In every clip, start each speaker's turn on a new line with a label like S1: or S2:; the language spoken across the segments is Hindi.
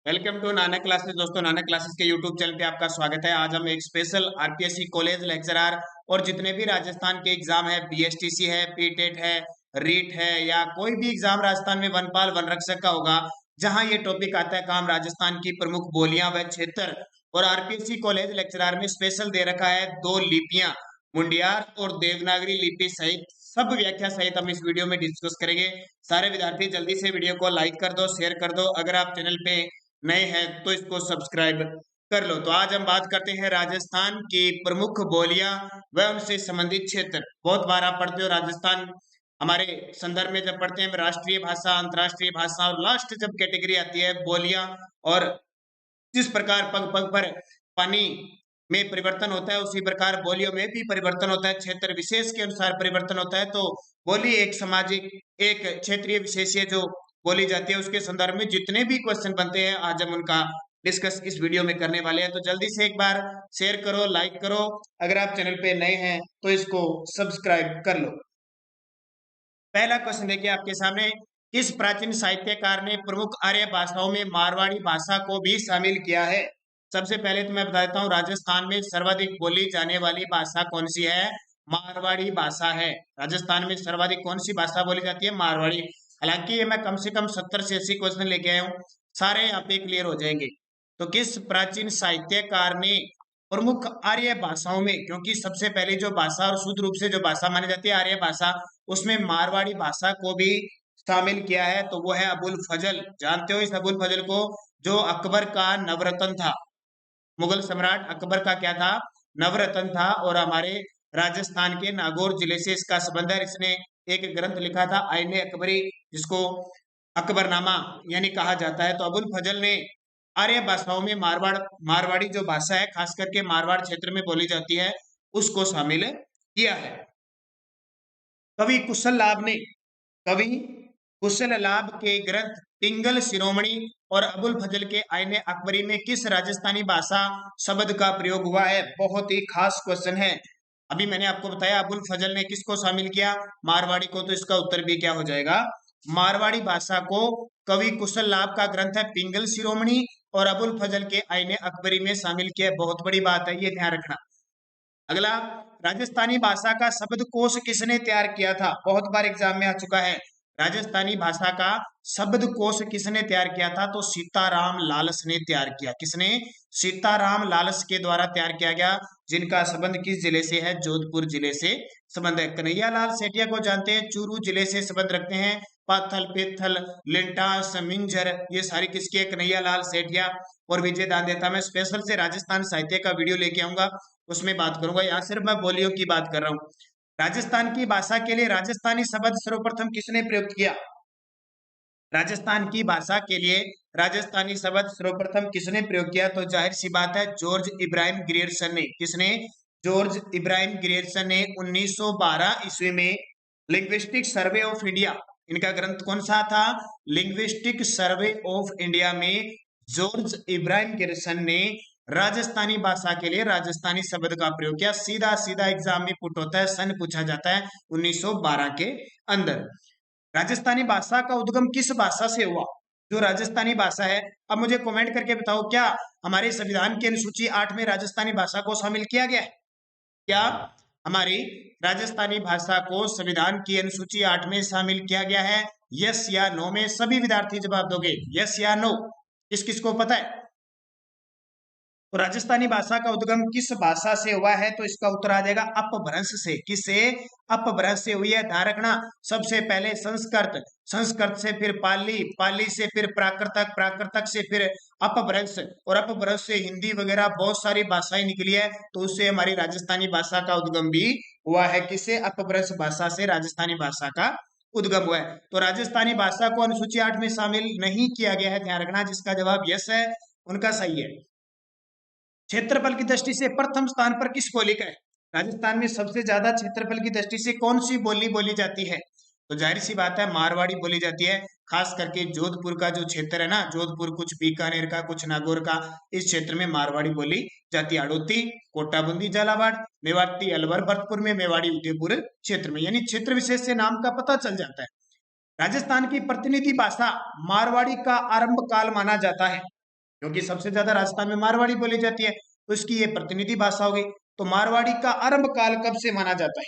S1: Welcome to Nanak classes. दोस्तों, नानक क्लासेस के यूट्यूब चैनल पे आपका स्वागत है। आज हम एक स्पेशल आरपीएससी कॉलेज लेक्चरर और जितने भी राजस्थान के एग्जाम है, बीएसटीसी है, पीटेट है, रीट है या कोई भी एग्जाम राजस्थान में वनपाल वन रक्षक का होगा, जहां ये टॉपिक आता है काम राजस्थान की प्रमुख बोलियां व क्षेत्र। और आरपीएससी कॉलेज लेक्चरर में स्पेशल दे रखा है दो लिपियां, मुंडियार और देवनागरी लिपि सहित सब व्याख्या सहित हम इस वीडियो में डिस्कस करेंगे। सारे विद्यार्थी जल्दी से वीडियो को लाइक कर दो, शेयर कर दो। अगर आप चैनल पे नए हैं तो इसको सब्सक्राइब कर लो। तो आज हम बात करते हैं राजस्थान की प्रमुख बोलियां व उनसे संबंधित क्षेत्र। बहुत बार आप पढ़ते हो राजस्थान, हमारे संदर्भ में जब पढ़ते हैं राष्ट्रीय भाषा, अंतर्राष्ट्रीय भाषा और लास्ट जब कैटेगरी आती है बोलियां, और जिस प्रकार पग पग पर पानी में परिवर्तन होता है उसी प्रकार बोलियों में भी परिवर्तन होता है, क्षेत्र विशेष के अनुसार परिवर्तन होता है। तो बोली एक सामाजिक, एक क्षेत्रीय विशेषीय जो बोली जाती है, उसके संदर्भ में जितने भी क्वेश्चन बनते हैं आज हम उनका डिस्कस इस वीडियो में करने वाले हैं। तो जल्दी से एक बार शेयर करो, लाइक करो। अगर आप चैनल पे नए हैं तो इसको सब्सक्राइब कर लो। पहला क्वेश्चन देखिए आपके सामने, किस प्राचीन साहित्यकार ने प्रमुख आर्य भाषाओं में मारवाड़ी भाषा को भी शामिल किया है? सबसे पहले तो मैं बता देता हूँ, राजस्थान में सर्वाधिक बोली जाने वाली भाषा कौन सी है? मारवाड़ी भाषा है। राजस्थान में सर्वाधिक कौन सी भाषा बोली जाती है? मारवाड़ी। हालांकि ये मैं कम से कम 70 से 80 क्वेश्चन लेके आया हूँ, सारे यहाँ पे क्लियर हो जाएंगे। तो किस प्राचीन साहित्यकार ने प्रमुख आर्य भाषाओं में, क्योंकि सबसे पहले जो भाषा और शुद्ध रूप से जो भाषा मानी जाती है आर्य भाषा, उसमें मारवाड़ी भाषा को भी शामिल किया है, तो वो है अबुल फजल। जानते हो इस अबुल फजल को, जो अकबर का नवरत्न था। मुगल सम्राट अकबर का क्या था? नवरत्न था। और हमारे राजस्थान के नागौर जिले से इसका संबंध है। इसने एक ग्रंथ लिखा था आईने अकबरी, जिसको अकबरनामा यानी कहा जाता है। तो अबुल फजल ने आर्य भाषाओं में मारवाड़ी जो भाषा है, खास करके मारवाड़ क्षेत्र में बोली जाती है, उसको शामिल किया है। कवि कुशल लाभ ने, कवि कुशल लाभ के ग्रंथ पिंगल शिरोमणि और अबुल फजल के आईने अकबरी में किस राजस्थानी भाषा शब्द का प्रयोग हुआ है? बहुत ही खास क्वेश्चन है। अभी मैंने आपको बताया अबुल फजल ने किसको शामिल किया? मारवाड़ी को। तो इसका उत्तर भी क्या हो जाएगा? मारवाड़ी भाषा को कवि कुशल लाभ का ग्रंथ है पिंगल शिरोमणि और अबुल फजल के आईने अकबरी में शामिल किया। बहुत बड़ी बात है, ये ध्यान रखना। अगला, राजस्थानी भाषा का शब्दकोश किसने तैयार किया था? बहुत बार एग्जाम में आ चुका है। राजस्थानी भाषा का शब्दकोश किसने तैयार किया था? तो सीताराम लालस ने तैयार किया। किसने? सीताराम लालस के द्वारा तैयार किया गया, जिनका संबंध किस जिले से है? जोधपुर जिले से संबंध है। कन्हैया लाल सेठिया को जानते हैं, चूरू जिले से संबंध रखते हैं। पाथल, पिथल, लिंटा, समिंजर, ये सारी किसके? कन्हैया लाल सेठिया। और विजय दान देता, मैं स्पेशल से राजस्थान साहित्य का वीडियो लेके आऊंगा, उसमें बात करूंगा। यहाँ सिर्फ मैं बोलियों की बात कर रहा हूँ। राजस्थान की भाषा के लिए राजस्थानी शब्द सर्वप्रथम किसने प्रयुक्त किया? राजस्थान की भाषा के लिए राजस्थानी शब्द सर्वप्रथम किसने प्रयोग किया? तो जाहिर सी बात है, जॉर्ज इब्राहिम ग्रियर्सन ने। किसने? जॉर्ज इब्राहिम ग्रियर्सन ने 1912 ईस्वी में लिंग्विस्टिक सर्वे ऑफ इंडिया, इनका ग्रंथ कौन सा था? लिंग्विस्टिक सर्वे ऑफ इंडिया में जॉर्ज इब्राहिम ग्रियर्सन ने राजस्थानी भाषा के लिए राजस्थानी शब्द का प्रयोग किया। सीधा सीधा एग्जाम में पुट होता है, सन पूछा जाता है 1912 के अंदर। राजस्थानी भाषा का उद्गम किस भाषा से हुआ? जो राजस्थानी भाषा है, अब मुझे कमेंट करके बताओ, क्या हमारे संविधान की अनुसूची 8 में राजस्थानी भाषा को शामिल किया गया है? क्या हमारी राजस्थानी भाषा को संविधान की अनुसूची 8 में शामिल किया गया है? यस या नो में सभी विद्यार्थी जवाब दोगे, यस या नो। किस किस को पता है? तो राजस्थानी भाषा का उद्गम किस भाषा से हुआ है? तो इसका उत्तर आ जाएगा अपभ्रंश से। किससे? अपभ्रंश से हुई है। ध्यान रखना, सबसे पहले संस्कृत, संस्कृत से फिर पाली, पाली से फिर प्राकृतक, प्राकृतक से फिर अपभ्रंश, और अपभ्रंश से हिंदी वगैरह बहुत सारी भाषाएं निकली है। तो उससे हमारी राजस्थानी भाषा का उद्गम भी हुआ है। किससे? अपभ्रंश भाषा से राजस्थानी भाषा का उद्गम हुआ है। तो राजस्थानी भाषा को अनुसूची 8 में शामिल नहीं किया गया है, ध्यान रखना। जिसका जवाब यस है, उनका सही है। क्षेत्रफल की दृष्टि से प्रथम स्थान पर किस बोली का है? राजस्थान में सबसे ज्यादा क्षेत्रफल की दृष्टि से कौन सी बोली बोली जाती है? तो जाहिर सी बात है, मारवाड़ी बोली जाती है। खास करके जोधपुर का जो क्षेत्र है ना, जोधपुर, कुछ बीकानेर का, कुछ नागौर का, इस क्षेत्र में मारवाड़ी बोली जाती है। हड़ौती, कोटा, बूंदी, झालावाड़, मेवाती, अलवर, भरतपुर में मेवाड़ी, उदयपुर क्षेत्र में, यानी क्षेत्र विशेष से नाम का पता चल जाता है। राजस्थान की प्रतिनिधि भाषा मारवाड़ी का आरंभ काल माना जाता है। क्योंकि सबसे ज्यादा राजस्थान में मारवाड़ी बोली जाती है, तो इसकी ये प्रतिनिधि भाषा होगी। तो मारवाड़ी का आरंभ काल कब से माना जाता है?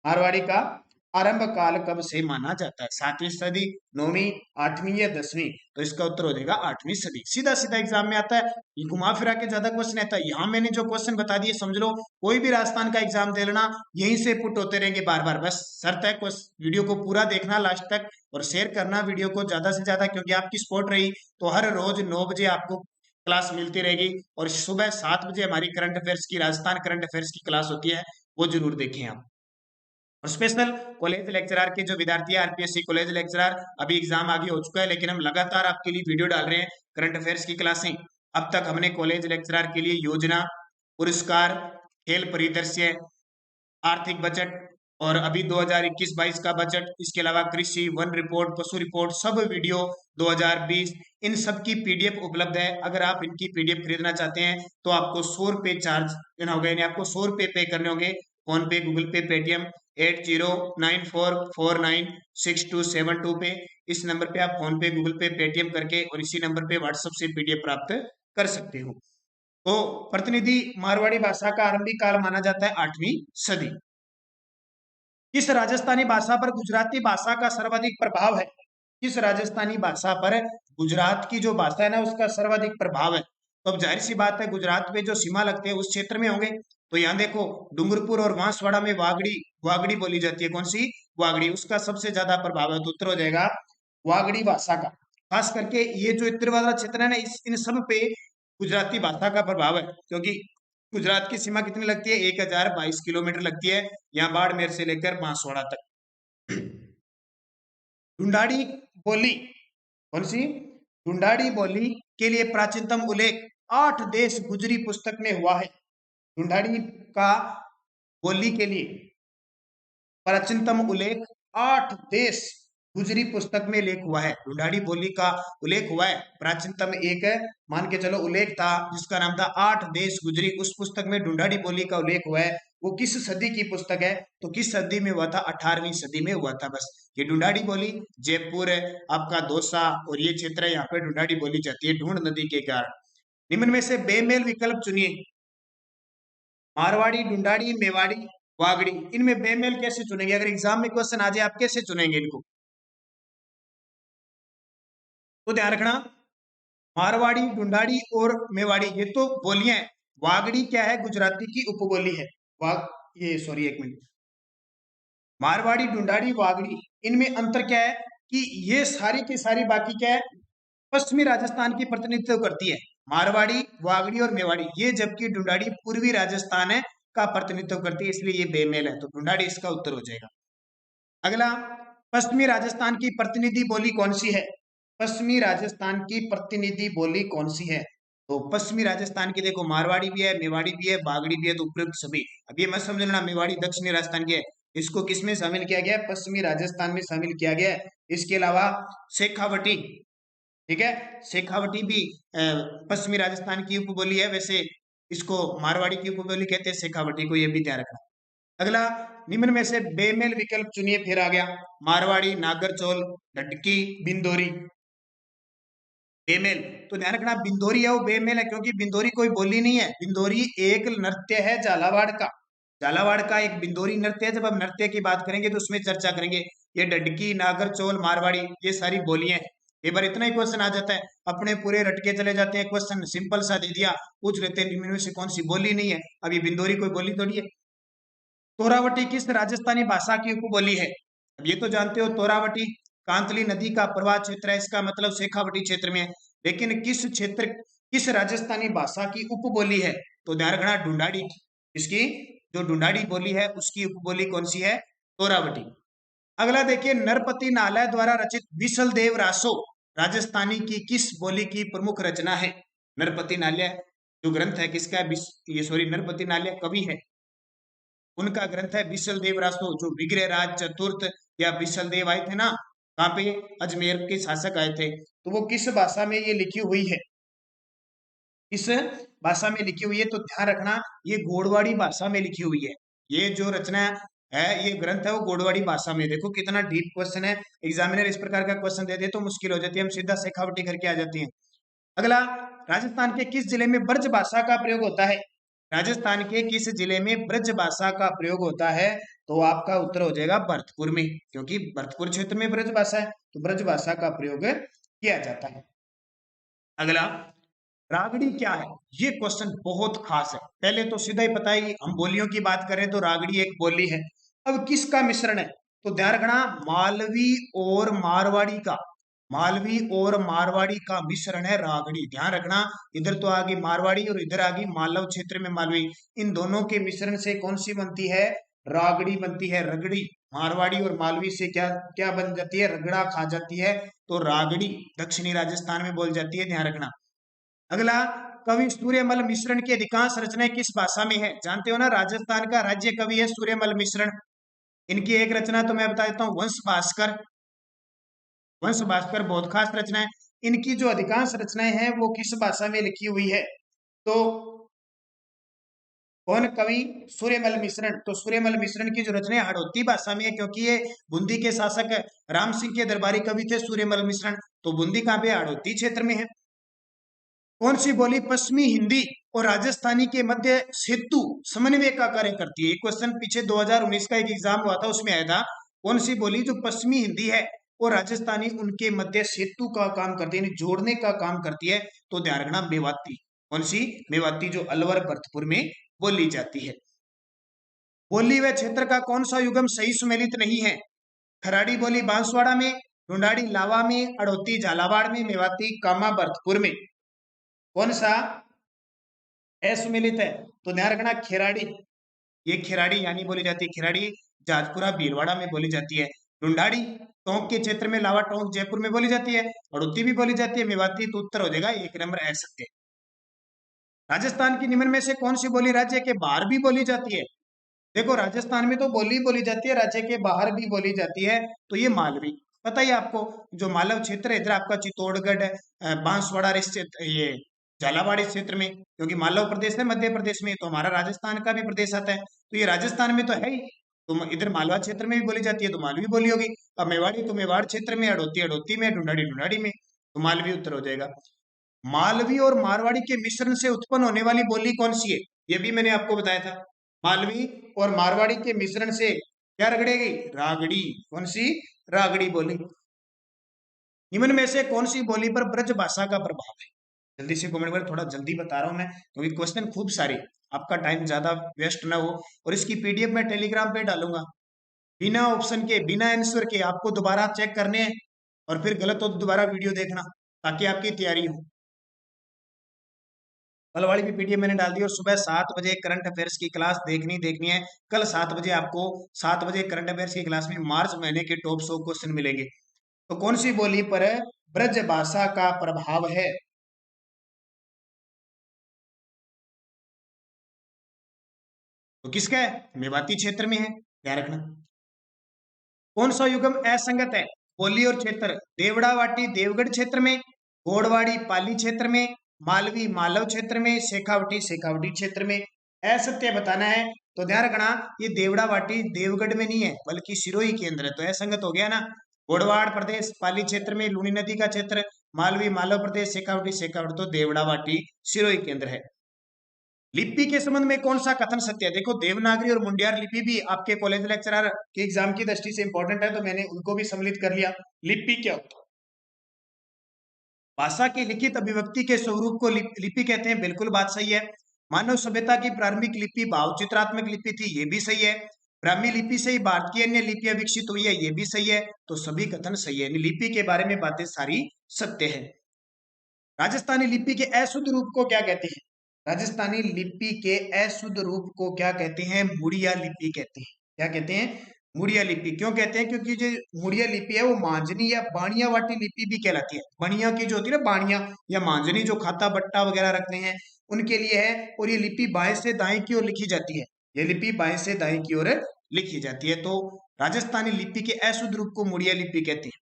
S1: मारवाड़ी का आरंभ काल कब से माना जाता है? 7वीं सदी, 9वीं, 8वीं या 10वीं? तो इसका उत्तर हो जाएगा 8वीं सदी। सीधा सीधा एग्जाम में आता है, ये घुमा फिरा के ज्यादा क्वेश्चन आता है। यहाँ मैंने जो क्वेश्चन बता दिए समझ लो, कोई भी राजस्थान का एग्जाम दे लेना, यहीं से पुट होते रहेंगे बार बार। बस शर्त है वीडियो को पूरा देखना लास्ट तक और शेयर करना वीडियो को ज्यादा से ज्यादा, क्योंकि आपकी सपोर्ट रही तो हर रोज 9 बजे आपको क्लास मिलती रहेगी। और सुबह 7 बजे हमारी करंट अफेयर्स की, राजस्थान करंट अफेयर्स की क्लास होती है, वो जरूर देखें आप। और स्पेशल कॉलेज लेक्चरर के जो विद्यार्थी है, आरपीएससी कॉलेज लेक्चरर, अभी एग्जाम आगे हो चुका है, लेकिन हम लगातार आपके लिए वीडियो डाल रहे हैं करंट अफेयर्स की क्लासें। अब तक हमने कॉलेज लेक्चरर के लिए योजना, पुरस्कार, खेल परिदृश्य, आर्थिक बजट और अभी 2021-22 का बजट, इसके अलावा कृषि, वन रिपोर्ट, पशु रिपोर्ट, सब वीडियो 2020, इन सब की पीडीएफ उपलब्ध है। अगर आप इनकी पीडीएफ खरीदना चाहते हैं तो आपको 100 रुपये चार्ज देना होगा, यानी आपको 100 रुपये पे करने होंगे फोन पे, गूगल पे, पेटीएम 8094496272 पे। इस नंबर पे आप फोन पे, गूगल पे, पेटीएम करके और इसी नंबर पे व्हाट्सएप से पीडीएफ प्राप्त कर सकते हो। तो प्रतिनिधि मारवाड़ी भाषा का आरंभिक काल माना जाता है 8वीं सदी। किस राजस्थानी भाषा पर गुजराती भाषा का सर्वाधिक प्रभाव है? किस राजस्थानी भाषा पर गुजरात की जो भाषा है ना, उसका सर्वाधिक प्रभाव है? तो अब जाहिर सी बात है, गुजरात पे जो सीमा लगते हैं उस क्षेत्र में होंगे। तो यहाँ देखो, डूंगरपुर और बांसवाड़ा में वागड़ी, वागड़ी बोली जाती है। कौन सी? वागड़ी। उसका सबसे ज्यादा प्रभाव है, तो उत्तर हो जाएगा वागड़ी भाषा का। खास करके ये जो उत्तर वाला क्षेत्र है ना, इन सब पे गुजराती भाषा का प्रभाव है, क्योंकि गुजरात की सीमा कितनी लगती है? 1022 किलोमीटर लगती है, यहाँ बाड़मेर से लेकर बांसवाड़ा तक। ढूंढाड़ी बोली कौन सी? ढूंढाड़ी बोली के लिए प्राचीनतम उल्लेख 8 देश गुजरी पुस्तक में हुआ है। ढूंढाड़ी का बोली के लिए प्राचीनतम उल्लेख 8 देश गुजरी पुस्तक में लेख हुआ है। ढूंढाड़ी बोली का उल्लेख हुआ है, प्राचीनतम एक मान के चलो उल्लेख था जिसका नाम था 8 देश गुजरी, उस पुस्तक में ढूंढाड़ी बोली का उल्लेख हुआ है। वो किस सदी की पुस्तक है? तो किस सदी में हुआ था? 18वीं सदी में हुआ था। बस ये ढूंढाड़ी बोली, जयपुर आपका दौसा और ये क्षेत्र है, यहाँ पे ढूंढाड़ी बोली जाती है ढूंढ नदी के कारण। निम्न में से बेमेल विकल्प चुनिए। मारवाड़ी, ढूंढाड़ी, मेवाड़ी, वागड़ी, इनमें बेमेल कैसे चुनेंगे? अगर एग्जाम में क्वेश्चन आ जाए, आप कैसे चुनेंगे इनको? तो ध्यान रखना, मारवाड़ी, ढूंढाड़ी और मेवाड़ी ये तो बोलियां हैं। वागड़ी क्या है? गुजराती की उपबोली है। ये सॉरी, एक मिनट। मारवाड़ी, ढूंढाड़ी, वागड़ी, इनमें अंतर क्या है कि ये सारी की सारी बाकी क्या है? पश्चिमी राजस्थान की प्रतिनिधित्व करती है, मारवाड़ी, वागड़ी और मेवाड़ी ये, जबकि ढूंढाड़ी पूर्वी राजस्थान है का प्रतिनिधित्व करती है, इसलिए ये बेमेल है। तो ढूंढाड़ी इसका उत्तर हो जाएगा। अगला, पश्चिमी राजस्थान की प्रतिनिधि बोली कौन सी है? पश्चिमी राजस्थान की प्रतिनिधि बोली कौन सी है? तो पश्चिमी राजस्थान की देखो, मारवाड़ी भी है, मेवाड़ी भी है, बागड़ी भी है, तो उपयुक्त सभी। अब ये मत समझ लेना मेवाड़ी दक्षिणी राजस्थान की है, इसको किसमें शामिल किया गया है? पश्चिमी राजस्थान में शामिल किया गया है। इसके अलावा शेखावटी, ठीक है, शेखावटी भी पश्चिमी राजस्थान की उपबोली है। वैसे इसको मारवाड़ी की उपबोली कहते हैं शेखावटी को, ये भी ध्यान रखना। अगला, निम्न में से बेमेल विकल्प चुनिए। फिर आ गया मारवाड़ी, नागरचौल, ढटकी, बिंदोरी। बेमेल, तो ध्यान रखना बिंदोरी है वो बेमेल है, क्योंकि बिंदोरी कोई बोली नहीं है। बिंदोरी एक नृत्य है झालावाड़ का। झालावाड़ का एक बिंदोरी नृत्य है। जब हम नृत्य की बात करेंगे तो उसमें चर्चा करेंगे। ये ढटकी, नागरचौल, मारवाड़ी ये सारी बोलियां हैं। एक बार इतना ही क्वेश्चन आ जाता है, अपने पूरे रटके चले जाते हैं। क्वेश्चन सिंपल सा दे दिया, पूछ लेते हैं निम्न में से कौन सी बोली नहीं है। अब ये बिंदोरी कोई बोली थोड़ी है। तोरावटी किस राजस्थानी भाषा की उपबोली है? अब ये तो जानते हो, तोरावटी कांतली नदी का प्रवाह क्षेत्र है, इसका मतलब शेखावटी क्षेत्र में है। लेकिन किस क्षेत्र, किस राजस्थानी भाषा की उपबोली है? तो ध्यान रखना ढूंढाड़ी, इसकी जो ढूंढाड़ी बोली है उसकी उपबोली कौन सी है? तोरावटी। अगला देखिए, नरपति नालय द्वारा रचित बिसल देव रासो राजस्थानी की किस बोली की प्रमुख रचना है? नरपति नालय जो ग्रंथ है किसका है? ये सॉरी, नरपति नालय कवि है, उनका ग्रंथ है बिसल देव रासो। जो विग्रह राज चतुर्थ या बिसल देव आए थे ना, कहाँ पे? अजमेर के शासक आए थे। तो वो किस भाषा में ये लिखी हुई है? इस भाषा में लिखी हुई है, तो ध्यान रखना ये गोड़वाड़ी भाषा में लिखी हुई है। ये जो रचना है, ये ग्रंथ है, वो गोड़वाड़ी भाषा में। देखो कितना डीप क्वेश्चन है, एग्जामिनर इस प्रकार का क्वेश्चन दे दे तो मुश्किल हो जाती है, हम सीधा शेखावटी करके आ जाती हैं। अगला, राजस्थान के किस जिले में ब्रज भाषा का प्रयोग होता है? राजस्थान के किस जिले में ब्रज भाषा का प्रयोग होता है? तो आपका उत्तर हो जाएगा भरतपुर में, क्योंकि भरतपुर क्षेत्र में ब्रज भाषा है, तो ब्रज भाषा का प्रयोग किया जाता है। अगला, रागड़ी क्या है? ये क्वेश्चन बहुत खास है। पहले तो सीधा ही पता है, हम बोलियों की बात करें तो रागड़ी एक बोली है। अब किसका मिश्रण है? तो ध्यान रखना, मालवी और मारवाड़ी का, मालवी और मारवाड़ी का मिश्रण है रागड़ी। ध्यान रखना, इधर तो आ गई मारवाड़ी और इधर आ गई मालव क्षेत्र में मालवी। इन दोनों के मिश्रण से कौन सी बनती है? रागड़ी बनती है, रगड़ी। मारवाड़ी और मालवी से क्या क्या बन जाती है? रगड़ा खा जाती है, तो रागड़ी दक्षिणी राजस्थान में बोल जाती है, ध्यान रखना। अगला, कवि सूर्यमल मिश्रण की अधिकांश रचनाएं किस भाषा में है? जानते हो ना, राजस्थान का राज्य कवि है सूर्यमल मिश्रण। इनकी एक रचना तो मैं बता देता हूँ, वंश भास्कर। वंश भास्कर बहुत खास रचना है। इनकी जो अधिकांश रचनाएं हैं वो किस भाषा में लिखी हुई है? तो कौन कवि? सूर्यमल मिश्रण। तो सूर्यमल मिश्रण की जो रचना हड़ौती भाषा में है, क्योंकि ये बूंदी के शासक राम सिंह के दरबारी कवि थे सूर्यमल मिश्रण। तो बूंदी कहाँ पे? हड़ौती क्षेत्र में है। कौन सी बोली पश्चिमी हिंदी और राजस्थानी के मध्य सेतु समन्वय का कार्य करती है? ये क्वेश्चन पीछे 2019 का एक एग्जाम हुआ था, उसमें आया था। कौन सी बोली जो पश्चिमी हिंदी है और राजस्थानी उनके मध्य सेतु का काम करती है, यानी जोड़ने का काम करती है? तो ध्यान रखना, मेवाती। कौन सी? मेवाती, जो अलवर भरतपुर में बोली जाती है। बोली व क्षेत्र का कौन सा युगम सही सुमेलित नहीं है? खराड़ी बोली बांसवाड़ा में, ढूंढाड़ी लावा में, अड़ोती झालावाड़ में, मेवाती कामा भरतपुर में। कौन सा असुमेलित है? तो ध्यान रखना, खिराड़ी। ये खिराड़ी यानी बोली जाती है, खिराड़ी जाजपुरा भीलवाड़ा में बोली जाती है। ढूंढाड़ी टोंक के क्षेत्र में, लावा टोंक जयपुर में बोली जाती है। अड़ुत्ती भी बोली जाती है, मेवाती। तो उत्तर हो जाएगा 1 नंबर असत्य। राजस्थान की निम्न में से कौन सी बोली राज्य के बाहर भी बोली जाती है? देखो, राजस्थान में तो बोली बोली जाती है, राज्य के बाहर भी बोली जाती है। तो ये मालवी, पता ही आपको, जो मालव क्षेत्र है इधर आपका चित्तौड़गढ़, बांसवाड़ा इस क्षेत्र, ये झालावाड़ इस क्षेत्र में, क्योंकि मालव प्रदेश है मध्य प्रदेश में, तो हमारा राजस्थान का भी प्रदेश आता है, तो ये राजस्थान में तो है ही। तो इधर मालवा क्षेत्र में भी बोली जाती है, तो मालवी बोली होगी। अब मेवाड़ी तो मेवाड़ क्षेत्र में, अड़ोती अड़ोती में, ढूंढाड़ी ढूंढाड़ी में, तो मालवी उत्तर हो जाएगा। मालवी और मारवाड़ी के मिश्रण से उत्पन्न होने वाली बोली कौन सी है? ये भी मैंने आपको बताया था। मालवी और मारवाड़ी के मिश्रण से क्या रगड़ेगी? रागड़ी। कौन सी? रागड़ी बोली। निम्न में से कौन सी बोली पर ब्रज भाषा का प्रभाव है? जल्दी से कमेंट करें, थोड़ा जल्दी बता रहा हूं मैं, क्योंकि क्वेश्चन खूब सारे, आपका टाइम ज्यादा वेस्ट ना हो। और इसकी पीडीएफ मैं टेलीग्राम पे डालूंगा, बिना ऑप्शन के, बिना आंसर के आपको दोबारा चेक करने हैं, और फिर गलत हो तो दोबारा वीडियो देखना, ताकि आपकी तैयारी हो। कल वाली भी पीडीएफ मैंने डाल दी, और सुबह 7 बजे करंट अफेयर्स की क्लास देखनी है। कल 7 बजे आपको, 7 बजे करंट अफेयर्स की क्लास में मार्च महीने के टॉप 100 क्वेश्चन मिलेंगे। तो कौन सी बोली पर ब्रज भाषा का प्रभाव है? तो किसका है? मेवाती क्षेत्र में है, ध्यान रखना। कौन सा युगम असंगत है? बोली और क्षेत्र, देवड़ावाटी देवगढ़ क्षेत्र में, गोड़वाड़ी पाली क्षेत्र में, मालवी मालव क्षेत्र में, शेखावटी शेखावटी क्षेत्र में। असत्य बताना है, तो ध्यान रखना, ये देवड़ावाटी देवगढ़ में नहीं है, बल्कि सिरोही के अंदर है, तो असंगत हो गया ना। गोड़वाड़ प्रदेश पाली क्षेत्र में, लूनी नदी का क्षेत्र, मालवी मालव प्रदेश, शेखावटी शेखावटी, तो देवड़ावाटी सिरोही के अंदर है। लिपि के संबंध में कौन सा कथन सत्य है? देखो, देवनागरी और मुंडियार लिपि भी आपके कॉलेज लेक्चरर के एग्जाम की दृष्टि से इंपॉर्टेंट है, तो मैंने उनको भी सम्मिलित कर लिया। लिपि क्या होता है? भाषा की लिखित अभिव्यक्ति के स्वरूप को लिपि कहते हैं, बिल्कुल बात सही है। मानव सभ्यता की प्रारंभिक लिपि भावचित्रात्मक लिपि थी, ये भी सही है। ब्राह्मी लिपि से ही भारत की अन्य लिपियां विकसित हुई है, ये भी सही है। तो सभी कथन सही है, लिपि के बारे में बातें सारी सत्य है। राजस्थानी लिपि के अशुद्ध रूप को क्या कहते हैं? राजस्थानी लिपि के अशुद्ध रूप को क्या कहते हैं? मुड़िया लिपि कहते हैं। क्या कहते हैं? मुड़िया लिपि। क्यों कहते हैं? क्योंकि जो मुड़िया लिपि है वो मांझनी या बाणिया वाटी लिपि भी कहलाती है। बणिया की जो होती है ना, बाणिया या मांझनी, जो खाता बट्टा वगैरह रखते हैं उनके लिए है। और ये लिपि बाएं से दाएं की ओर लिखी जाती है। ये लिपि बाएं से दाएं की ओर लिखी जाती है। तो राजस्थानी लिपि के अशुद्ध रूप को मुड़िया लिपि कहते हैं।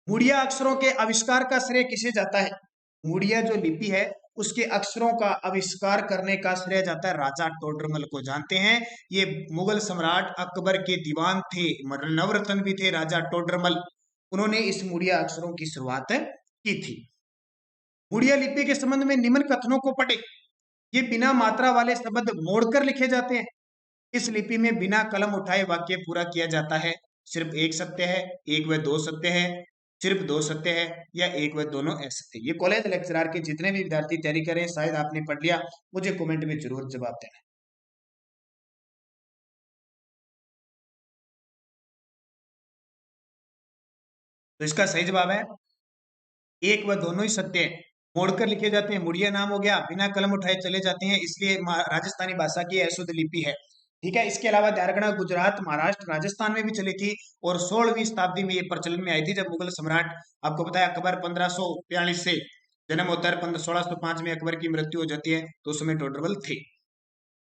S1: मुड़िया अक्षरों के आविष्कार का श्रेय किसे जाता है? मुड़िया जो लिपि है उसके अक्षरों का आविष्कार करने का श्रेय जाता है राजा टोडरमल को। जानते हैं, ये मुगल सम्राट अकबर के दीवान थे, नवरत्न भी थे राजा टोडरमल। उन्होंने इस मुड़िया अक्षरों की शुरुआत की थी। उड़िया लिपि के संबंध में निम्न कथनों को पढ़े। ये बिना मात्रा वाले शब्द मोड़कर लिखे जाते हैं। इस लिपि में बिना कलम उठाए वाक्य पूरा किया जाता है। सिर्फ एक सत्य है, एक व दो सत्य है, सिर्फ दो सत्य है, या एक व दोनों असत्य। ये कॉलेज लेक्चरर के जितने भी विद्यार्थी तैयारी करें, शायद आपने पढ़ लिया, मुझे कमेंट में जरूर जवाब देना। तो इसका सही जवाब है एक व दोनों ही सत्य है। मोड़कर लिखे जाते हैं, मुड़िया नाम हो गया, बिना कलम उठाए चले जाते हैं, इसलिए राजस्थानी भाषा की अशुद्ध लिपि है। ठीक है। इसके अलावा ध्यान रखना, गुजरात, महाराष्ट्र, राजस्थान में भी चली थी और 16वीं शताब्दी में ये प्रचलन में आई थी, जब मुगल सम्राट, आपको पता है अकबर 1542 से जन्म होता है, 1605 में अकबर की मृत्यु हो जाती है, तो उस समय टोडरमल थे।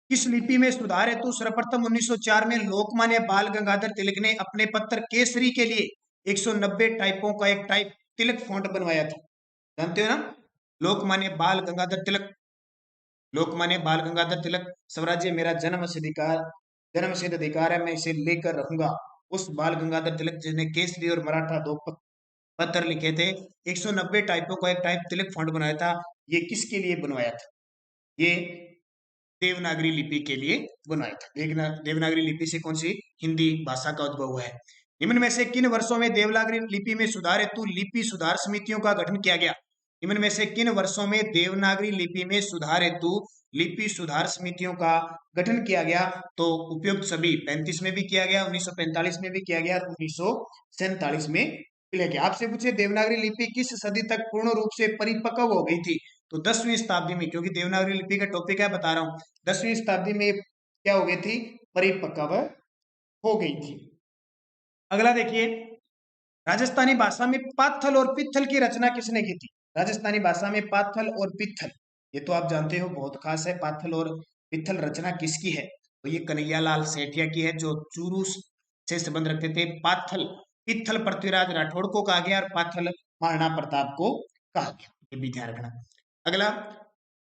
S1: इस लिपि में सुधार हेतु सर्वप्रथम 1904 में लोकमान्य बाल गंगाधर तिलक ने अपने पत्र केसरी के लिए 190 टाइपों का एक टाइप तिलक फॉन्ट बनवाया था। जानते हो ना, लोकमान्य बाल गंगाधर तिलक। लोकमान्य बाल गंगाधर तिलक, स्वराज्य मेरा जन्म सिद्ध अधिकार है, मैं इसे लेकर रहूंगा। उस बाल गंगाधर तिलक जिसने केसरी और मराठा दो पत्र लिखे थे, 190 टाइपों का एक टाइप तिलक फॉन्ट बनाया था। ये किसके लिए बनवाया था? ये देवनागरी लिपि के लिए बनाया था। देवनागरी लिपि से कौन सी हिंदी भाषा का उद्भव हुआ है। निम्न में से किन वर्षों में देवनागरी लिपि में सुधार हेतु लिपि सुधार समितियों का गठन किया गया? निम्न में से किन वर्षों में देवनागरी लिपि में सुधार हेतु लिपि सुधार समितियों का गठन किया गया? तो उपयुक्त सभी 35 में भी किया गया, 1945 में भी किया गया, 1947 में किया गया। आपसे पूछे देवनागरी लिपि किस सदी तक पूर्ण रूप से परिपक्व हो गई थी? तो 10वीं शताब्दी में, क्योंकि देवनागरी लिपि का टॉपिक है, बता रहा हूं, 10वीं शताब्दी में क्या हो गई थी? परिपक्व हो गई थी। अगला देखिए, राजस्थानी भाषा में पाथल और पित्थल की रचना किसने की थी? राजस्थानी भाषा में पाथल और पित्थल, ये तो आप जानते हो, बहुत खास है। पाथल और पित्थल रचना किसकी है? तो ये कन्हैयालाल सेठिया की है, जो चूरू से संबंध रखते थे। पाथल पित्थल पृथ्वीराज राठौड़ को कहा गया और पाथल महाराणा प्रताप को कहा गया, ये भी ध्यान रखना। अगला,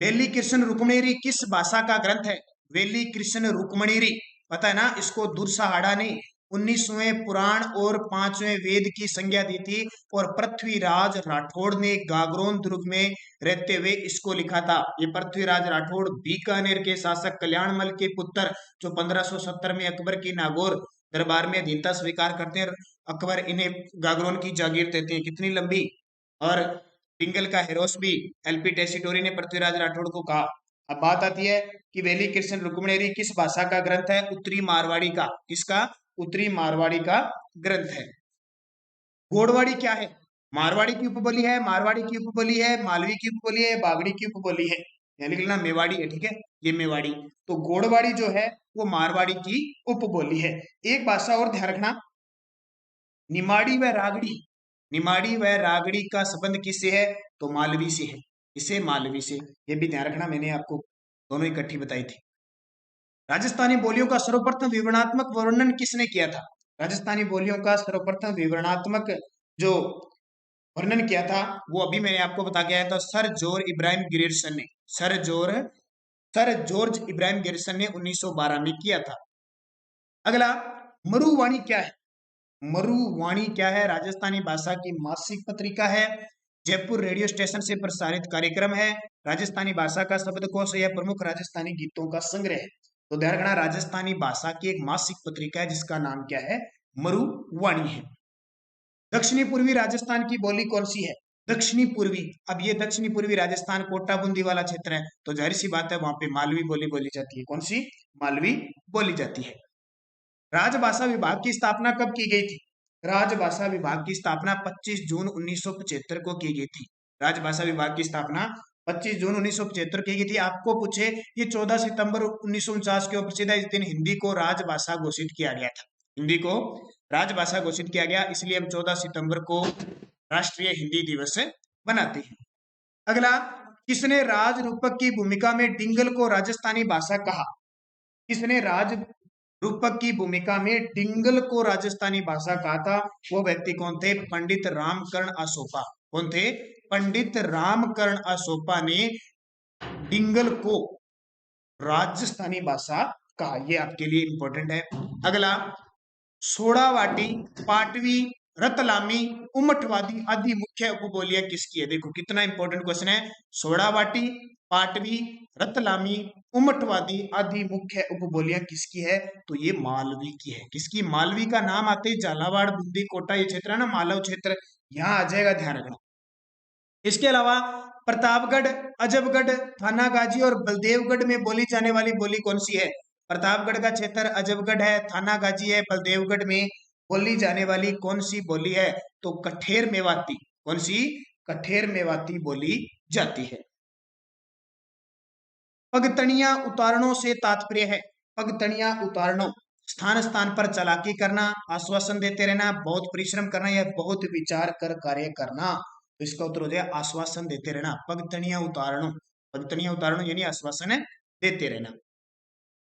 S1: वेली कृष्ण रुक्मणीरी किस भाषा का ग्रंथ है? वेली कृष्ण रुक्मणीरी, पता है ना, इसको दुर्साहाड़ा ने 19वें पुराण और 5वें वेद की संज्ञा दी थी, और पृथ्वीराज राठौड़ ने गागरोन दुर्ग में रहते हुए इसको लिखा था। ये पृथ्वीराज राठौड़ बीकानेर के शासक कल्याणमल के पुत्र, जो 1570 में अकबर की नागौर दरबार में अधीनता स्वीकार करते हैं। अकबर इन्हें गागरोन की जागीर देते हैं, कितनी लंबी। और पिंगल का हेरोस भी एलपी टेसिटोरी ने पृथ्वीराज राठौड़ को कहा। अब बात आती है कि वेली कृष्ण रुक्मणीरी किस भाषा का ग्रंथ है? उत्तरी मारवाड़ी का। किसका? उत्तरी मारवाड़ी का ग्रंथ है। गोड़वाड़ी क्या है? मारवाड़ी की उपबोली है, मारवाड़ी की उपबोली है, मालवी की उपबोली है, बागड़ी की उपबोली है, यानी कि ना मेवाड़ी है। ठीक है, ये मेवाड़ी। तो गोड़वाड़ी जो है वो मारवाड़ी की उपबोली है। एक भाषा और ध्यान रखना, निमाड़ी व रागड़ी। निमाड़ी व रागड़ी का संबंध किससे है? तो मालवी से है। इसे मालवी से, ये भी ध्यान रखना, मैंने आपको दोनों इकट्ठी बताई थी। राजस्थानी बोलियों का सर्वप्रथम विवरणात्मक वर्णन किसने किया था? राजस्थानी बोलियों का सर्वप्रथम विवरणात्मक जो वर्णन किया था, वो अभी मैंने आपको बता गया है, तो सर जॉर्ज इब्राहिम गिरिसन ने 1912 में किया था। अगला, मरुवाणी क्या है? मरुवाणी क्या है? राजस्थानी भाषा की मासिक पत्रिका है, जयपुर रेडियो स्टेशन से प्रसारित कार्यक्रम है, राजस्थानी भाषा का शब्दकोश या प्रमुख राजस्थानी गीतों का संग्रह है। तो ध्यान रखना, राजस्थानी भाषा की एक मासिक पत्रिका है जिसका नाम क्या है? मरुवाणी है। दक्षिणी पूर्वी राजस्थान की बोली कौन सी है? दक्षिणी पूर्वी, अब ये दक्षिणी पूर्वी राजस्थान कोटा बूंदी वाला क्षेत्र है, तो जाहिर सी बात है वहां पे मालवी बोली बोली जाती है। कौन सी? मालवी बोली जाती है। राजभाषा विभाग की स्थापना कब की गई थी? राजभाषा विभाग की स्थापना 25 जून 1975 को की गई थी। राजभाषा विभाग की स्थापना 25 जून 1975 की गई थी। आपको पूछे, ये 14 सितंबर 1949 के प्रसिद्ध है, इस दिन हिंदी को राजभाषा घोषित किया गया था। हिंदी को राजभाषा घोषित किया गया, इसलिए हम 14 सितंबर को राष्ट्रीय हिंदी दिवस बनाते हैं। अगला, किसने राज रूपक की भूमिका में डिंगल को राजस्थानी भाषा कहा? किसने राज रूपक की भूमिका में डिंगल को राजस्थानी भाषा कहा था? वो व्यक्ति कौन थे? पंडित रामकर्ण अशोका। कौन थे? पंडित रामकर्ण अशोका ने डिंगल को राजस्थानी भाषा कहा। ये आपके लिए इंपॉर्टेंट है। अगला, सोड़ावाटी, पाटवी, रतलामी, उमटवादी आदि मुख्य उपबोलियां किसकी है? देखो कितना इंपॉर्टेंट क्वेश्चन है। सोडावाटी, पाटवी, रतलामी, उमटवादी आदि मुख्य उपबोलियां किसकी है? तो ये मालवी की है। किसकी? मालवी का नाम आते ही झालावाड़, बूंदी, कोटा ये क्षेत्र है ना, मालव क्षेत्र, यहाँ आ जाएगा, ध्यान रखना। इसके अलावा प्रतापगढ़, अजबगढ़, थानागाजी और बलदेवगढ़ में बोली जाने वाली बोली कौन सी है? प्रतापगढ़ का क्षेत्र अजबगढ़ है, थानागाजी है, बलदेवगढ़ में बोली जाने वाली कौन सी बोली है? तो कठेर मेवाती। कौन सी? कठेर मेवाती बोली जाती है। पगतनिया उतारणों से तात्पर्य है। पगतनिया उतारणों, स्थान स्थान पर चालाकी करना, आश्वासन देते रहना, बहुत परिश्रम करना या बहुत विचार कर कार्य करना। तो इसका उत्तर हो जाएगा आश्वासन देते रहना। पगतनिया उतारणों, पगतनिया उतारणों यानी आश्वासन देते रहना।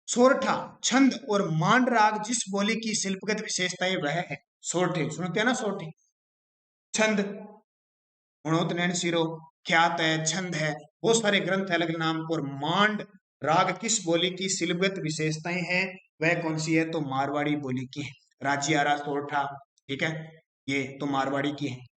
S1: सोरठा, छंद और मांड राग जिस बोली की शिल्पगत विशेषताएं वह है। सोरठे सुनते हैं ना, सोरठे छंद, गुणोत नैन सिरो, ख्यात है, छंद है, बहुत सारे ग्रंथ है अलग नाम। और मांड राग किस बोली की शिल्पगत विशेषताएं हैं? वह कौन सी है? तो मारवाड़ी बोली की है। राजियारा, सोरठा, ठीक है, ये तो मारवाड़ी की है।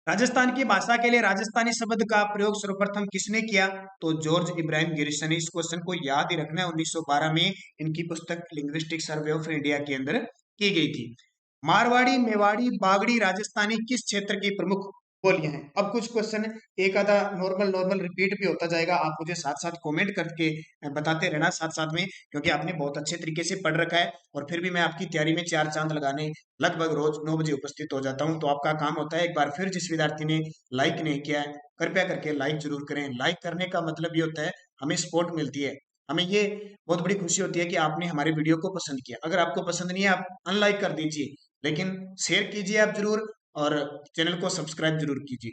S1: राजस्थान की भाषा के लिए राजस्थानी शब्द का प्रयोग सर्वप्रथम किसने किया? तो जॉर्ज इब्राहिम गिरिसन ने। इस क्वेश्चन को याद ही रखना है, 1912 में इनकी पुस्तक लिंग्विस्टिक सर्वे ऑफ इंडिया के अंदर की गई थी। मारवाड़ी, मेवाड़ी, बागड़ी राजस्थानी किस क्षेत्र की प्रमुख बोलियां हैं? अब कुछ क्वेश्चन एक आधा नॉर्मल नॉर्मल रिपीट भी होता जाएगा, आप मुझे साथ साथ कमेंट करके बताते रहना साथ साथ में, क्योंकि आपने बहुत अच्छे तरीके से पढ़ रखा है। और फिर भी मैं आपकी तैयारी में चार चांद लगाने लगभग रोज 9 बजे उपस्थित हो जाता हूं। तो आपका काम होता है, एक बार फिर जिस विद्यार्थी ने लाइक नहीं किया है, कृपया करके लाइक जरूर करें। लाइक करने का मतलब ये होता है हमें सपोर्ट मिलती है, हमें ये बहुत बड़ी खुशी होती है कि आपने हमारे वीडियो को पसंद किया। अगर आपको पसंद नहीं है आप अनलाइक कर दीजिए, लेकिन शेयर कीजिए आप जरूर, और चैनल को सब्सक्राइब जरूर कीजिए।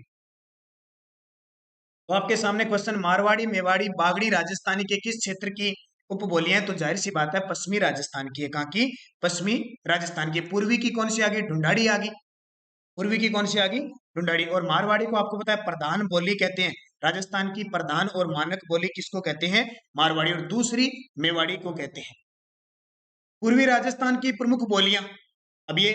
S1: तो आपके सामने क्वेश्चन, मारवाड़ी, मेवाड़ी, बागड़ी राजस्थानी के किस क्षेत्र की उपबोलियां हैं? तो जाहिर सी बात है पश्चिमी राजस्थान की है। कहाँ की? पश्चिमी राजस्थान की। पूर्वी की कौन सी आ गई? ढूंढाड़ी आ गई। पूर्वी की कौन सी आ गई? ढूंढाड़ी। और मारवाड़ी को आपको पता है प्रधान बोली कहते हैं। राजस्थान की प्रधान और मानक बोली किसको कहते हैं? मारवाड़ी। और दूसरी मेवाड़ी को कहते हैं। पूर्वी राजस्थान की प्रमुख बोलियां, अब ये